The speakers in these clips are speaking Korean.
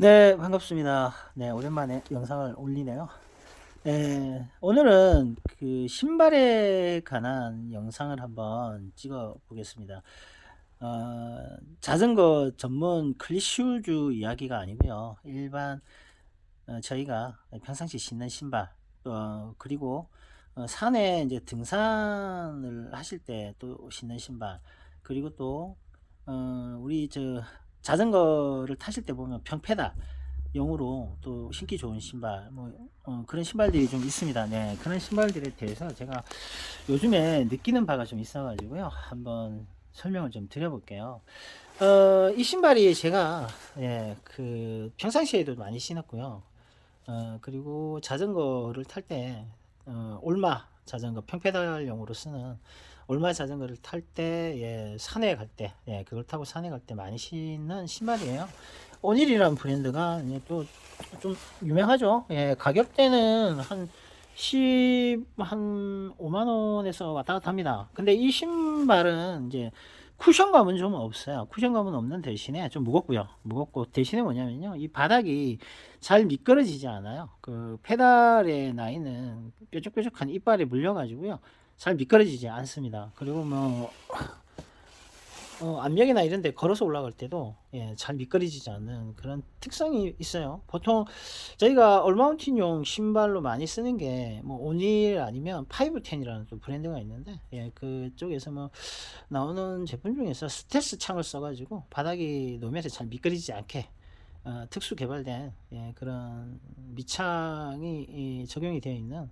네, 반갑습니다. 네, 오랜만에 영상을 올리네요. 오늘은 그 신발에 관한 영상을 한번 찍어 보겠습니다. 자전거 전문 클리슈즈 이야기가 아니고요. 일반 저희가 평상시 신는 신발, 그리고 산에 이제 등산을 하실 때 또 신는 신발, 그리고 또 우리 자전거를 타실 때 보면 평페달 용으로 또 신기 좋은 신발, 그런 신발들이 좀 있습니다. 네, 그런 신발들에 대해서 제가 요즘에 느끼는 바가 좀 있어가지고요. 한번 설명을 좀 드려볼게요. 이 신발이 제가, 평상시에도 많이 신었고요. 그리고 자전거를 탈 때, 올마 자전거, 평페달용으로 쓰는 올마 자전거를 탈 때, 산에 갈 때, 그걸 타고 산에 갈 때 많이 신는 신발이에요. 오닐이라는 브랜드가 또 좀 유명하죠. 가격대는 한 5만 원에서 왔다 갔다 합니다. 근데 이 신발은 이제 쿠션감은 좀 없어요. 쿠션감은 없는 대신에 좀 무겁고요. 무겁고 대신에 뭐냐면요. 이 바닥이 잘 미끄러지지 않아요. 그 페달에 나 있는 뾰족뾰족한 이빨에 물려가지고요. 잘 미끄러지지 않습니다. 그리고 암벽이나 이런 데 걸어서 올라갈 때도 잘 미끄러지지 않는 그런 특성이 있어요. 보통 저희가 올마운틴용 신발로 많이 쓰는 게 뭐 오닐 아니면 510이라는 또 브랜드가 있는데, 그쪽에서 뭐 나오는 제품 중에서 스텔스 창을 써가지고 바닥이 놓으면서 잘 미끄러지지 않게 특수 개발된 그런 밑창이 적용이 되어 있는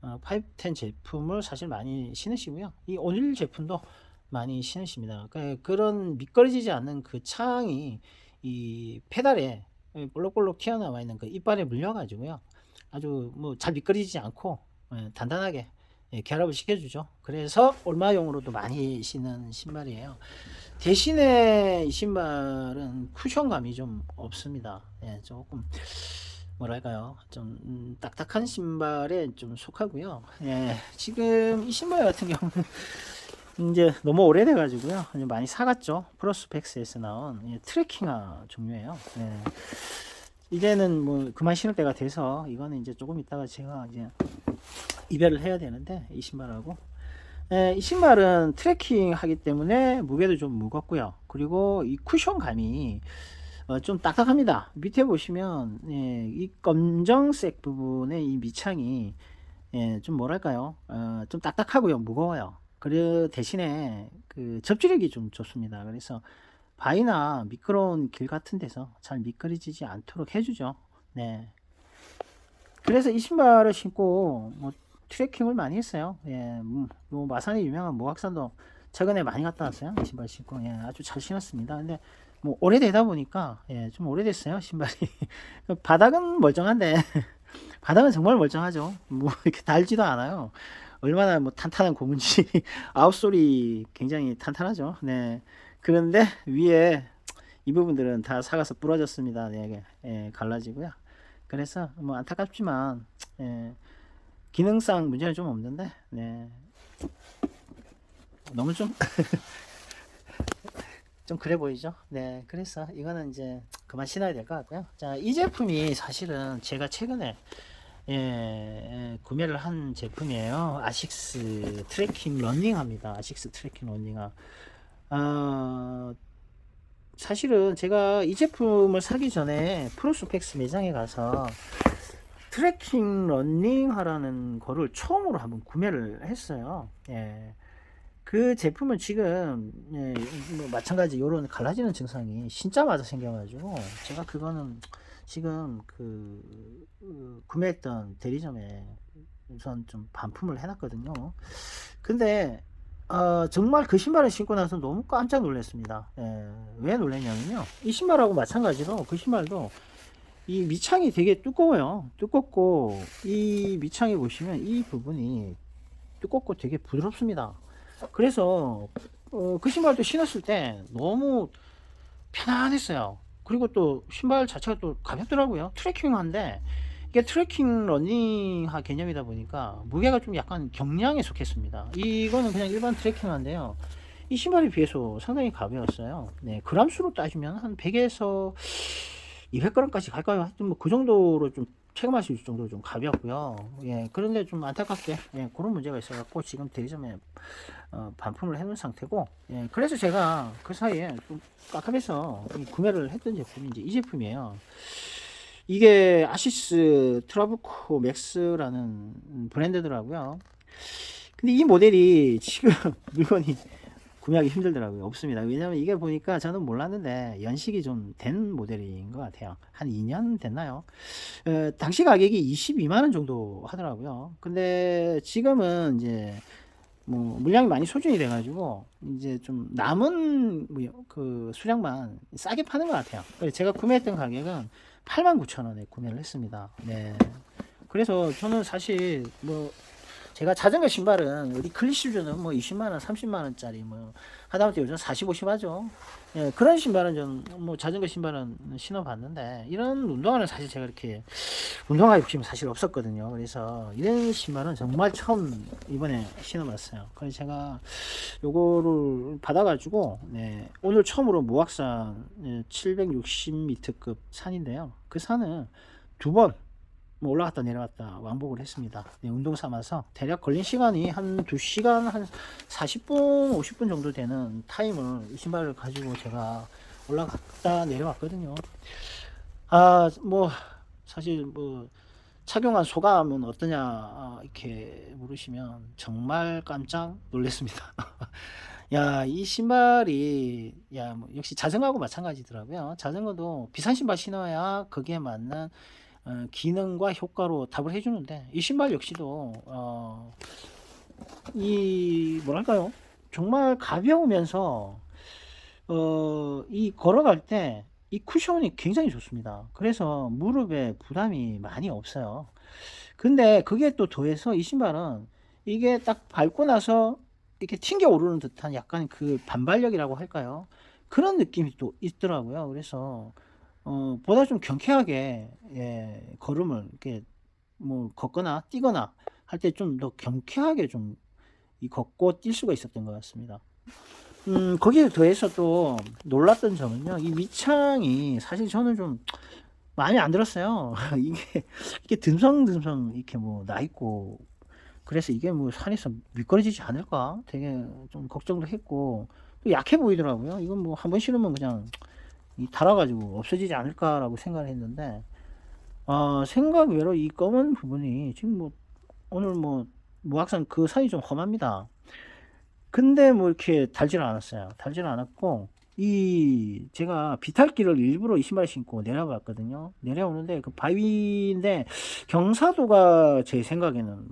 510 제품을 사실 많이 신으시고요. 이 오닐 제품도 많이 신으십니다. 그런 미끄러지지 않는 그 창이 이 페달에 볼록볼록 튀어나와 있는 그 이빨에 물려가지고요. 아주 뭐 잘 미끄러지지 않고 단단하게 결합을 시켜주죠. 그래서 올마용으로도 많이 신는 신발이에요. 대신에 이 신발은 쿠션감이 좀 없습니다. 조금 뭐랄까요, 좀 딱딱한 신발에 좀 속하고요. 지금 이 신발 같은 경우는 이제 너무 오래돼 가지고요. 많이 사갔죠. 프로스펙스에서 나온 트레킹화 종류예요. 이제는 뭐 그만 신을 때가 돼서 이거는 이제 조금 있다가 제가 이제 이별을 해야 되는데, 이 신발하고 이 신발은 트레킹 하기 때문에 무게도 좀 무겁고요. 그리고 이 쿠션감이 좀 딱딱합니다. 밑에 보시면 이 검정색 부분의 이 밑창이 좀 뭐랄까요, 좀 딱딱하고요, 무거워요. 그리고 대신에 그 접지력이 좀 좋습니다. 그래서 바위나 미끄러운 길 같은 데서 잘 미끄러지지 않도록 해주죠. 네. 그래서 이 신발을 신고 뭐 트레킹을 많이 했어요. 뭐 마산이 유명한 모각산도 최근에 많이 갔다 왔어요. 이 신발 신고 아주 잘 신었습니다. 근데 뭐 오래되다 보니까 좀 오래됐어요, 신발이. 바닥은 멀쩡한데 바닥은 정말 멀쩡하죠. 뭐 이렇게 달지도 않아요. 얼마나 뭐 탄탄한 고무인지. 아웃솔이 굉장히 탄탄하죠. 네. 그런데 위에 이 부분들은 다 사가서 부러졌습니다. 네, 갈라지고요. 그래서 뭐 안타깝지만 기능상 문제는 좀 없는데, 너무 좀 좀 그래 보이죠. 네, 그래서 이거는 이제 그만 신어야 될 것 같고요. 자, 이 제품이 사실은 제가 최근에 구매를 한 제품이에요. 아식스 트래킹 러닝화입니다. 아식스 트래킹 러닝화. 어, 사실은 제가 이 제품을 사기 전에 프로스펙스 매장에 가서 트래킹 러닝화라는 거를 처음으로 한번 구매를 했어요. 그 제품은 지금 뭐 마찬가지 요런 갈라지는 증상이 신자마자 생겨가지고 제가 그거는 지금 구매했던 대리점에 우선 좀 반품을 해놨거든요. 근데 정말 그 신발을 신고 나서 너무 깜짝 놀랐습니다. 왜 놀랐냐면요, 이 신발하고 마찬가지로 그 신발도 이 밑창이 되게 두꺼워요. 두껍고 이 밑창에 보시면 이 부분이 두껍고 되게 부드럽습니다. 그래서 그 신발도 신었을 때 너무 편안했어요. 그리고 또 신발 자체가 또 가볍더라고요. 트레킹화인데 이게 트레킹 러닝화 개념이다 보니까 무게가 좀 약간 경량에 속했습니다. 이거는 그냥 일반 트레킹화인데요, 이 신발에 비해서 상당히 가벼웠어요. 네, 그람수로 따지면 한 100에서 200g까지 갈까요? 하여튼 뭐 그 정도로 좀 체감하실 정도로 좀 가볍고요. 예, 그런데 좀 안타깝게 예, 그런 문제가 있어갖고 지금 대리점에 반품을 해놓은 상태고, 예, 그래서 제가 그 사이에 좀 깝깝해서 구매를 했던 제품이 이제 이 제품이에요. 이게 아시스 트라부코 맥스라는 브랜드더라고요. 근데 이 모델이 지금 물건이 구매하기 힘들더라고요. 없습니다. 왜냐면 이게 보니까 저는 몰랐는데 연식이 좀 된 모델인 것 같아요. 한 2년 됐나요? 당시 가격이 22만 원 정도 하더라고요. 근데 지금은 이제 뭐 물량이 많이 소진이 돼가지고 이제 좀 남은 그 수량만 싸게 파는 것 같아요. 그래서 제가 구매했던 가격은 89,000원에 구매를 했습니다. 네. 그래서 저는 사실 뭐 제가 자전거 신발은 우리 클리슈즈는 뭐 20만원, 30만원짜리 뭐 하다못해 요즘 40, 50 하죠. 예, 그런 신발은 좀 뭐 자전거 신발은 신어봤는데 이런 운동화는 사실 제가 이렇게 운동화 욕심 사실 없었거든요. 그래서 이런 신발은 정말 처음 이번에 신어봤어요. 그래서 제가 요거를 받아가지고 네, 오늘 처음으로 무악산 760m급 산인데요. 그 산을 두번 뭐 올라갔다 내려갔다 왕복을 했습니다. 네, 운동 삼아서 대략 걸린 시간이 한 2시간 한 40분 50분 정도 되는 타임을 이 신발을 가지고 제가 올라갔다 내려왔거든요. 뭐 사실 뭐 착용한 소감은 어떠냐 이렇게 물으시면 정말 깜짝 놀랐습니다. 야, 이 신발이 뭐 역시 자전거하고 마찬가지더라고요. 자전거도 비싼 신발 신어야 거기에 맞는 기능과 효과로 답을 해주는데 이 신발 역시도 이 뭐랄까요, 정말 가벼우면서 이 걸어갈 때 이 쿠션이 굉장히 좋습니다. 그래서 무릎에 부담이 많이 없어요. 근데 그게 또 더해서 이 신발은 이게 딱 밟고 나서 이렇게 튕겨 오르는 듯한 약간 그 반발력이라고 할까요? 그런 느낌이 또 있더라고요. 그래서 보다 좀 경쾌하게 예, 걸음을 이렇게 뭐 걷거나 뛰거나 할 때 좀 더 경쾌하게 좀 이 걷고 뛸 수가 있었던 것 같습니다. 거기에 더해서 또 놀랐던 점은요, 이 밑창이 사실 저는 좀 마음에 안 들었어요. 이게 듬성듬성 이렇게 뭐 나 있고, 그래서 이게 뭐 산에서 미끄러지지 않을까 되게 좀 걱정도 했고, 또 약해 보이더라고요. 이건 뭐 한번 신으면 그냥 이 달아가지고 없어지지 않을까라고 생각을 했는데, 생각 외로 이 검은 부분이 지금 뭐 오늘 뭐 무악산 그 산이 좀 험합니다. 근데 뭐 이렇게 달지는 않았어요. 달지는 않았고, 이 제가 비탈길을 일부러 이 신발 신고 내려봤거든요. 내려오는데 그 바위인데 경사도가 제 생각에는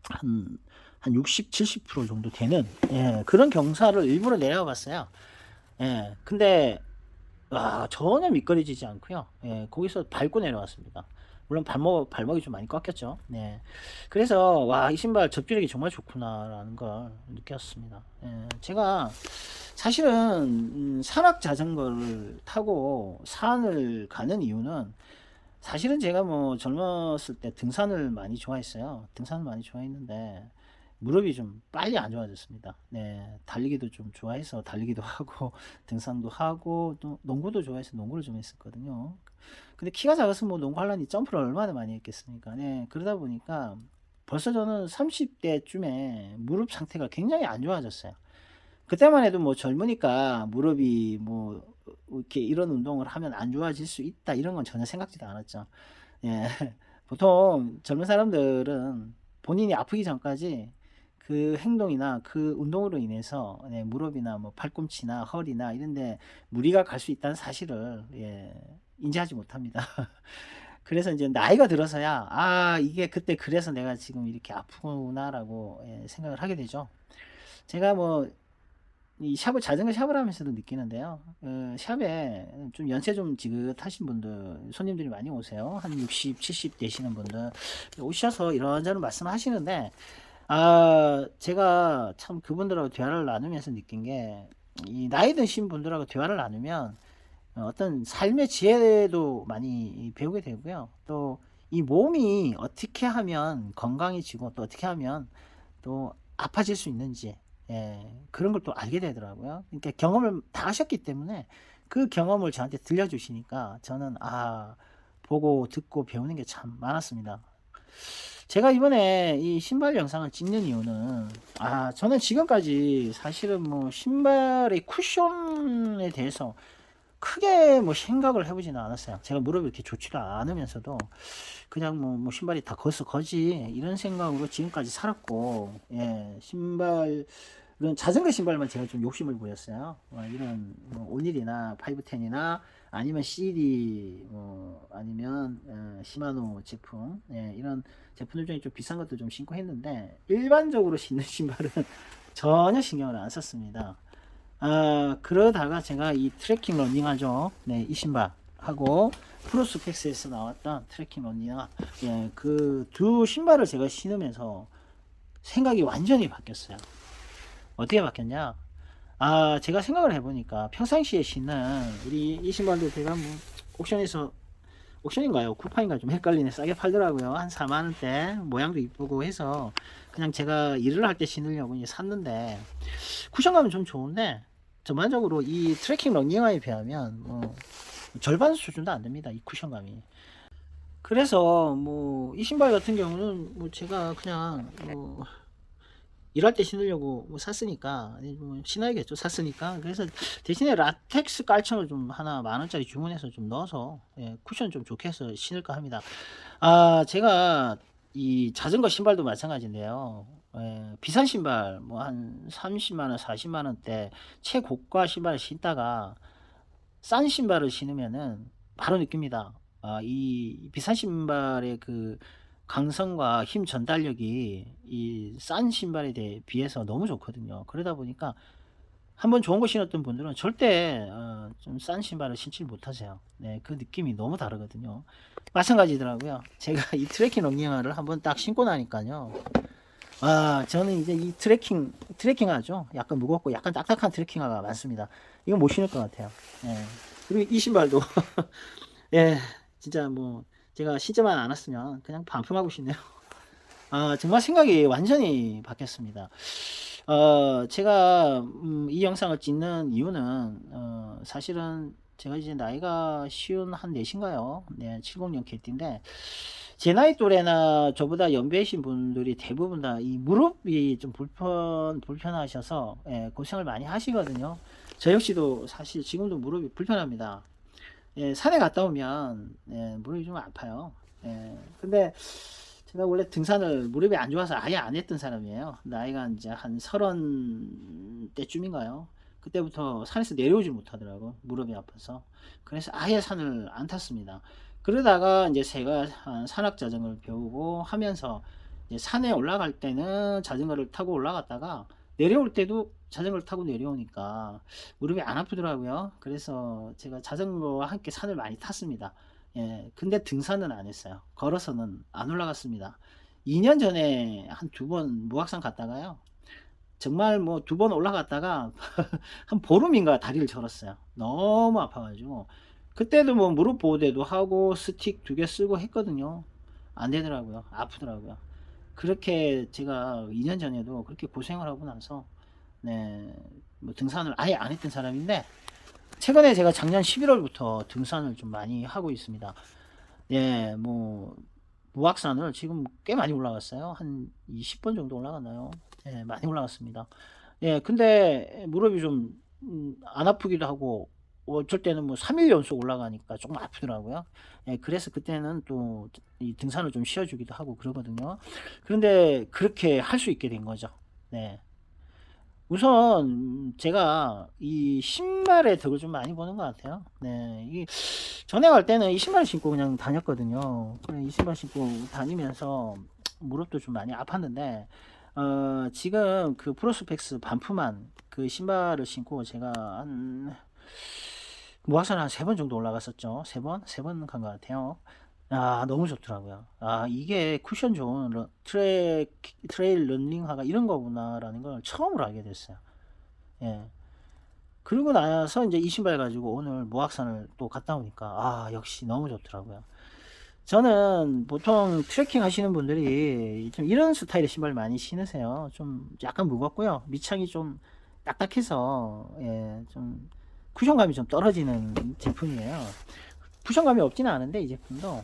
한 60, 70% 정도 되는 예, 그런 경사를 일부러 내려봤어요. 예, 근데 전혀 미끄러지지 않고요. 예, 거기서 밟고 내려왔습니다. 물론 발목이 좀 많이 꺾였죠. 네. 그래서, 이 신발 접지력이 정말 좋구나라는 걸 느꼈습니다. 예, 제가 사실은, 산악 자전거를 타고 산을 가는 이유는 사실은 제가 뭐 젊었을 때 등산을 많이 좋아했어요. 등산을 많이 좋아했는데, 무릎이 좀 빨리 안 좋아졌습니다. 네, 달리기도 좀 좋아해서 달리기도 하고 등산도 하고 또 농구도 좋아해서 농구를 좀 했었거든요. 근데 키가 작아서 뭐 농구하려니 점프를 얼마나 많이 했겠습니까? 네, 그러다 보니까 벌써 저는 30대쯤에 무릎 상태가 굉장히 안 좋아졌어요. 그때만 해도 뭐 젊으니까 무릎이 뭐 이렇게 이런 운동을 하면 안 좋아질 수 있다 이런 건 전혀 생각지도 않았죠. 예. 보통 젊은 사람들은 본인이 아프기 전까지 그 행동이나 그 운동으로 인해서 네, 무릎이나 뭐 팔꿈치나 허리나 이런데 무리가 갈 수 있다는 사실을 예, 인지하지 못합니다. 그래서 이제 나이가 들어서야 이게 그때 그래서 내가 지금 이렇게 아프구나라고 예, 생각을 하게 되죠. 제가 뭐 이 샵을 자전거 샵을 하면서도 느끼는데요. 샵에 좀 연세 좀 지긋하신 분들 손님들이 많이 오세요. 한 60, 70 되시는 분들 오셔서 이런저런 말씀하시는데 제가 참 그분들하고 대화를 나누면서 느낀 게 이 나이 드신 분들하고 대화를 나누면 어떤 삶의 지혜도 많이 배우게 되고요. 또 이 몸이 어떻게 하면 건강해지고 또 어떻게 하면 또 아파질 수 있는지 예, 그런 걸 또 알게 되더라고요. 그러니까 경험을 다 하셨기 때문에 그 경험을 저한테 들려주시니까 저는 보고 듣고 배우는 게 참 많았습니다. 제가 이번에 이 신발 영상을 찍는 이유는 저는 지금까지 사실은 뭐 신발의 쿠션에 대해서 크게 뭐 생각을 해 보지는 않았어요. 제가 무릎이 이렇게 좋지가 않으면서도 그냥 뭐 '신발이 다 걷어 거지.' 이런 생각으로 지금까지 살았고, 예, 신발은 자전거 신발만 제가 좀 욕심을 부렸어요. 이런 뭐 오닐이나 510이나 아니면 CD, 아니면 시마노 제품, 예, 이런 제품들 중에 좀 비싼 것도 좀 신고 했는데 일반적으로 신는 신발은 전혀 신경을 안 썼습니다. 그러다가 제가 이 트래킹 러닝화죠. 네, 이 신발하고 프로스펙스에서 나왔던 트래킹 러닝화, 예, 그 두 신발을 제가 신으면서 생각이 완전히 바뀌었어요. 어떻게 바뀌었냐? 제가 생각을 해보니까 평상시에 신는 우리 이 신발도 제가 뭐 옥션에서, 옥션인가요? 쿠팡인가 좀 헷갈리네. 싸게 팔더라고요. 한 4만원대. 모양도 이쁘고 해서 그냥 제가 일을 할 때 신으려고 이제 샀는데, 쿠션감은 좀 좋은데 전반적으로 이 트래킹 러닝화에 비하면 절반 수준도 안 됩니다, 이 쿠션감이. 그래서 뭐 이 신발 같은 경우는 뭐 제가 그냥 뭐 일할 때 신으려고 뭐 샀으니까, 아니 뭐 신어야겠죠, 샀으니까. 그래서 대신에 라텍스 깔창을 좀 하나 10,000원짜리 주문해서 좀 넣어서, 예, 쿠션 좀 좋게 해서 신을까 합니다. 제가 이 자전거 신발도 마찬가지인데요. 예, 비싼 신발 뭐 한 30만 원, 40만 원대 최고가 신발을 신다가 싼 신발을 신으면은 바로 느낍니다. 이 비싼 신발의 그 강성과 힘 전달력이 이 싼 신발에 비해서 너무 좋거든요. 그러다 보니까 한번 좋은 거 신었던 분들은 절대 좀 싼 신발을 신지 못하세요. 네, 그 느낌이 너무 다르거든요. 마찬가지더라고요. 제가 이 트래킹 런닝화를 한번 딱 신고 나니까요. 저는 이제 이 트래킹화죠. 약간 무겁고 약간 딱딱한 트래킹화가 많습니다. 이건 못 신을 것 같아요. 예. 그리고 이 신발도 예, 진짜 뭐 제가 신지만 않았으면 그냥 반품하고 싶네요. 정말 생각이 완전히 바뀌었습니다. 제가 이 영상을 찍는 이유는 사실은 제가 이제 나이가 쉬운 한 넷인가요? 네, 70년 개띠인데 제 나이 또래나 저보다 연배이신 분들이 대부분 다 이 무릎이 좀 불편하셔서, 예, 고생을 많이 하시거든요. 저 역시도 사실 지금도 무릎이 불편합니다. 예, 산에 갔다 오면, 예, 무릎이 좀 아파요. 예, 근데 제가 원래 등산을 무릎이 안 좋아서 아예 안 했던 사람이에요. 나이가 이제 한 30대쯤인가요? 그때부터 산에서 내려오질 못하더라고, 무릎이 아파서. 그래서 아예 산을 안 탔습니다. 그러다가 이제 제가 산악 자전거를 배우고 하면서 이제 산에 올라갈 때는 자전거를 타고 올라갔다가 내려올 때도 자전거를 타고 내려오니까 무릎이 안 아프더라고요. 그래서 제가 자전거와 함께 산을 많이 탔습니다. 예, 근데 등산은 안 했어요. 걸어서는 안 올라갔습니다. 2년 전에 한 2번 무악산 갔다가요. 정말 뭐 2번 올라갔다가 한 보름인가 다리를 절었어요. 너무 아파가지고. 그때도 뭐 무릎 보호대도 하고 스틱 2개 쓰고 했거든요. 안 되더라고요. 아프더라고요. 그렇게 제가 2년 전에도 그렇게 고생을 하고 나서, 네, 뭐 등산을 아예 안 했던 사람인데 최근에 제가 작년 11월부터 등산을 좀 많이 하고 있습니다. 예, 뭐 무악산을 지금 꽤 많이 올라갔어요. 한 20번 정도 올라갔나요? 예, 많이 올라갔습니다. 예, 근데 무릎이 좀 안 아프기도 하고 어쩔 때는 뭐 3일 연속 올라가니까 조금 아프더라고요. 예, 그래서 그때는 또 이 등산을 좀 쉬어주기도 하고 그러거든요. 그런데 그렇게 할 수 있게 된 거죠. 네. 우선 제가 이 신발의 덕을 좀 많이 보는 것 같아요. 네, 이 전에 갈 때는 이 신발 신고 그냥 다녔거든요. 그래, 이 신발 신고 다니면서 무릎도 좀 많이 아팠는데, 지금 그 프로스펙스 반품한 그 신발을 신고 제가 한 무악산 한 3번 정도 올라갔었죠. 3번 간 것 같아요. 너무 좋더라고요. 이게 쿠션 좋은 트레일 런닝화가 이런 거구나라는 걸 처음으로 알게 됐어요. 예. 그리고 나서 이제 이 신발 가지고 오늘 무악산을 또 갔다 오니까 역시 너무 좋더라고요. 저는 보통 트레킹 하시는 분들이 좀 이런 스타일의 신발 많이 신으세요. 좀 약간 무겁고요. 밑창이 좀 딱딱해서, 예, 좀 쿠션감이 좀 떨어지는 제품이에요. 쿠션감이 없지는 않은데 이 제품도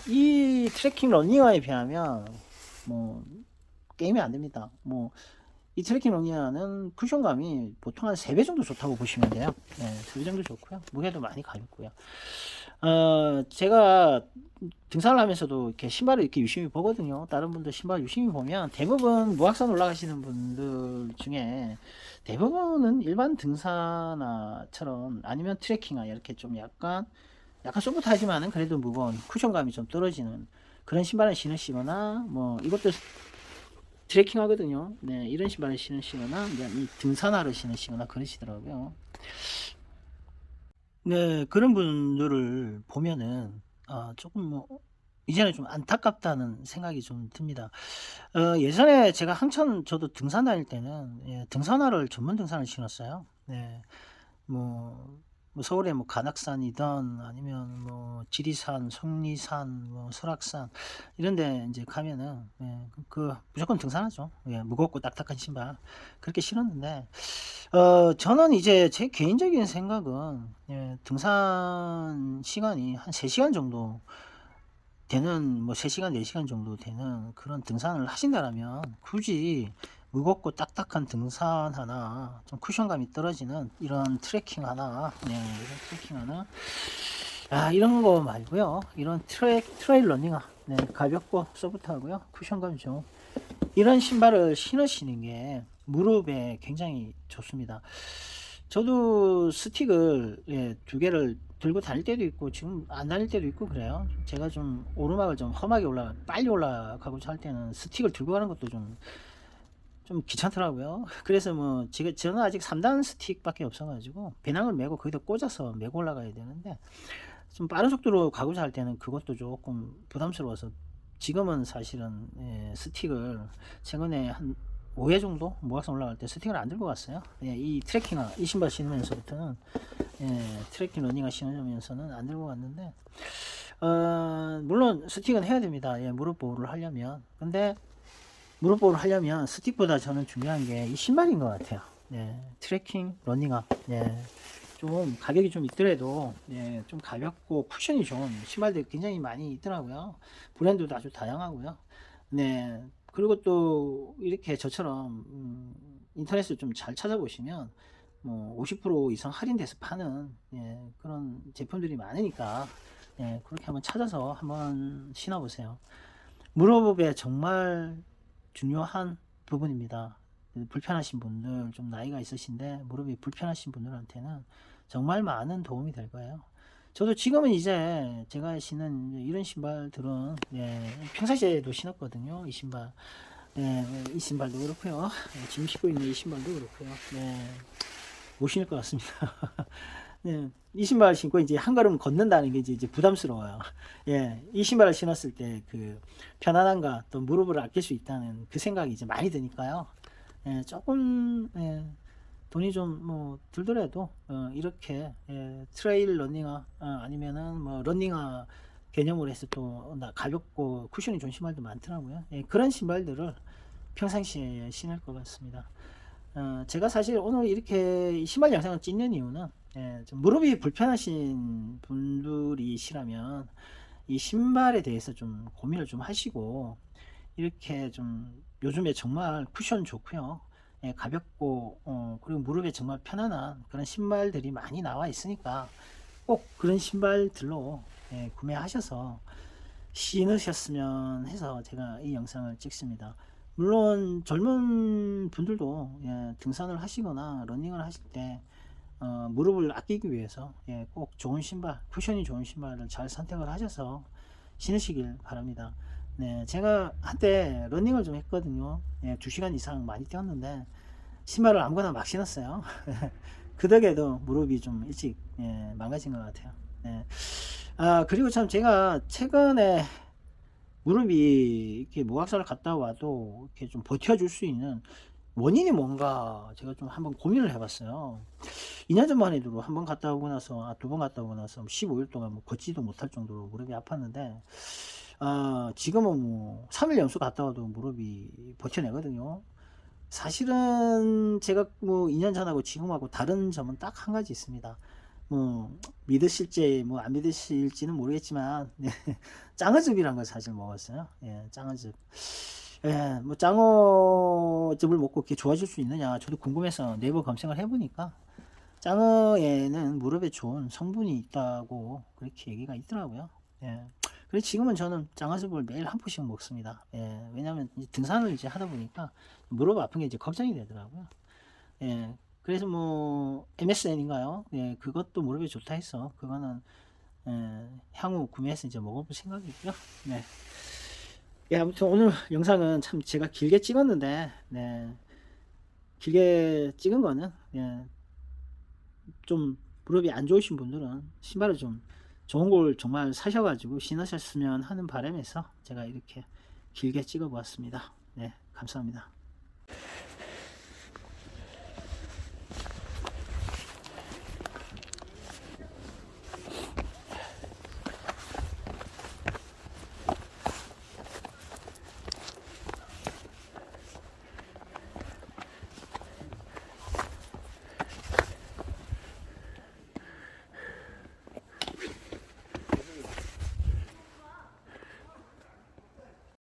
이 트래킹 러닝화에 비하면 뭐 게임이 안 됩니다. 뭐 이 트래킹 러닝화는 쿠션감이 보통 한 3배 정도 좋다고 보시면 돼요. 3배 정도 좋고요. 무게도 많이 가볍고요. 제가 등산을 하면서도 이렇게 신발을 이렇게 유심히 보거든요. 다른 분들 신발 유심히 보면 대부분 무악산 올라가시는 분들 중에 대부분은 일반 등산화처럼 아니면 트레킹화 이렇게 좀 약간 소프트하지만은 그래도 무거운 쿠션감이 좀 떨어지는 그런 신발을 신으시거나 뭐 이것도 트레킹 하거든요. 네, 이런 신발을 신으시거나 이 등산화를 신으시거나 그러시더라고요. 네, 그런 분들을 보면은 조금 뭐 이제는 좀 안타깝다는 생각이 좀 듭니다. 예전에 제가 한참 저도 등산 다닐 때는 등산화를 전문 등산을 신었어요. 네. 뭐, 서울에 뭐 관악산이든 아니면 뭐 지리산, 속리산, 뭐 설악산 이런 데 이제 가면은 무조건 등산하죠. 무겁고 딱딱한 신발 그렇게 신었는데 저는 이제 제 개인적인 생각은 등산 시간이 한 3시간 정도 되는 뭐 3시간, 4시간 정도 되는 그런 등산을 하신다라면 굳이 무겁고 딱딱한 등산 하나 좀 쿠션감이 떨어지는 이런 트레킹 하나 이런 트레킹 하나 이런 거 말고요. 이런 트레일 러닝화 가볍고 소프트하고요. 쿠션감 좀 이런 신발을 신으시는 게 무릎에 굉장히 좋습니다. 저도 스틱을 2개를 들고 다닐 때도 있고 지금 안 다닐 때도 있고 그래요. 제가 좀 오르막을 좀 험하게 빨리 올라가고자 할 때는 스틱을 들고 가는 것도 좀 귀찮더라고요. 그래서 뭐 저는 아직 3단 스틱밖에 없어가지고 배낭을 메고 거기다 꽂아서 메고 올라가야 되는데 좀 빠른 속도로 가고자 할 때는 그것도 조금 부담스러워서 지금은 사실은 스틱을 최근에 한 5회 정도 무악산 올라갈 때 스틱을 안 들고 갔어요. 이 트레킹화 이 신발 신으면서부터는 트레킹 러닝화 신으면서는 안 들고 갔는데 물론 스틱은 해야 됩니다. 무릎 보호를 하려면. 근데 무릎 보호를 하려면 스틱보다 저는 중요한 게 이 신발인 것 같아요. 트레킹 러닝화 좀 가격이 좀 있더라도 좀 가볍고 쿠션이 좋은 신발들이 굉장히 많이 있더라고요. 브랜드도 아주 다양하고요. 그리고 또 이렇게 저처럼 인터넷을 좀 잘 찾아보시면 뭐 50% 이상 할인돼서 파는 그런 제품들이 많으니까 그렇게 한번 찾아서 한번 신어보세요. 무릎에 정말 중요한 부분입니다. 불편하신 분들, 좀 나이가 있으신데 무릎이 불편하신 분들한테는 정말 많은 도움이 될 거예요. 저도 지금은 이제 제가 신는 이런 신발들은 평상시에도 신었거든요. 이 신발. 이 신발도 그렇고요. 지금 신고 있는 이 신발도 그렇고요. 못 신을 것 같습니다. 이 신발 신고 이제 한 걸음 걷는다는 게 이제 부담스러워요. 이 신발을 신었을 때 그 편안함과 또 무릎을 아낄 수 있다는 그 생각이 이제 많이 드니까요. 조금 돈이 좀 뭐 들더라도 이렇게 트레일 러닝화 아니면은 뭐 러닝화 개념으로 해서 또 가볍고 쿠션이 좋은 신발도 많더라고요. 그런 신발들을 평상시에 신을 것 같습니다. 제가 사실 오늘 이렇게 신발 영상을 찍는 이유는 좀 무릎이 불편하신 분들이시라면 이 신발에 대해서 좀 고민을 좀 하시고 이렇게 좀 요즘에 정말 쿠션 좋고요. 가볍고 그리고 무릎에 정말 편안한 그런 신발들이 많이 나와 있으니까 꼭 그런 신발들로 구매하셔서 신으셨으면 해서 제가 이 영상을 찍습니다. 물론 젊은 분들도 등산을 하시거나 러닝을 하실 때 무릎을 아끼기 위해서 꼭 좋은 신발, 쿠션이 좋은 신발을 잘 선택을 하셔서 신으시길 바랍니다. 제가 한때 러닝을 좀 했거든요. 2시간 이상 많이 뛰었는데 신발을 아무거나 막 신었어요. 그 덕에도 무릎이 좀 일찍 망가진 것 같아요. 그리고 참 제가 최근에 무릎이 이렇게 무악산을 갔다 와도 이렇게 좀 버텨줄 수 있는 원인이 뭔가 제가 좀 한번 고민을 해봤어요. 2년 전만 해도 한 번 갔다 오고 나서 2번 갔다 오고 나서 15일 동안 뭐 걷지도 못할 정도로 무릎이 아팠는데 지금은 뭐 3일 연속 갔다 와도 무릎이 버텨내거든요. 사실은 제가 뭐 2년 전하고 지금하고 다른 점은 딱 한 가지 있습니다. 뭐 믿으실지 뭐 안 믿으실지는 모르겠지만 네 장어즙이란 걸 사실 먹었어요. 예 장어즙. 예 뭐 장어즙을 먹고 그렇게 좋아질 수 있느냐 저도 궁금해서 네이버 검색을 해 보니까 장어에는 무릎에 좋은 성분이 있다고 그렇게 얘기가 있더라고요. 예. 그래서 지금은 저는 장어즙을 매일 한 포씩 먹습니다. 예. 왜냐하면 이제 등산을 이제 하다 보니까 무릎 아픈 게 이제 걱정이 되더라고요. 예. 그래서 뭐 MSN인가요? 예. 그것도 무릎에 좋다 해서 그거는 향후 구매해서 이제 먹어볼 생각이고요. 네. 예, 아무튼 오늘 영상은 참 제가 길게 찍었는데, 네. 길게 찍은 거는, 예, 좀 무릎이 안 좋으신 분들은 신발을 좀 좋은 걸 정말 사셔가지고 신으셨으면 하는 바람에서 제가 이렇게 길게 찍어 보았습니다. 네, 감사합니다.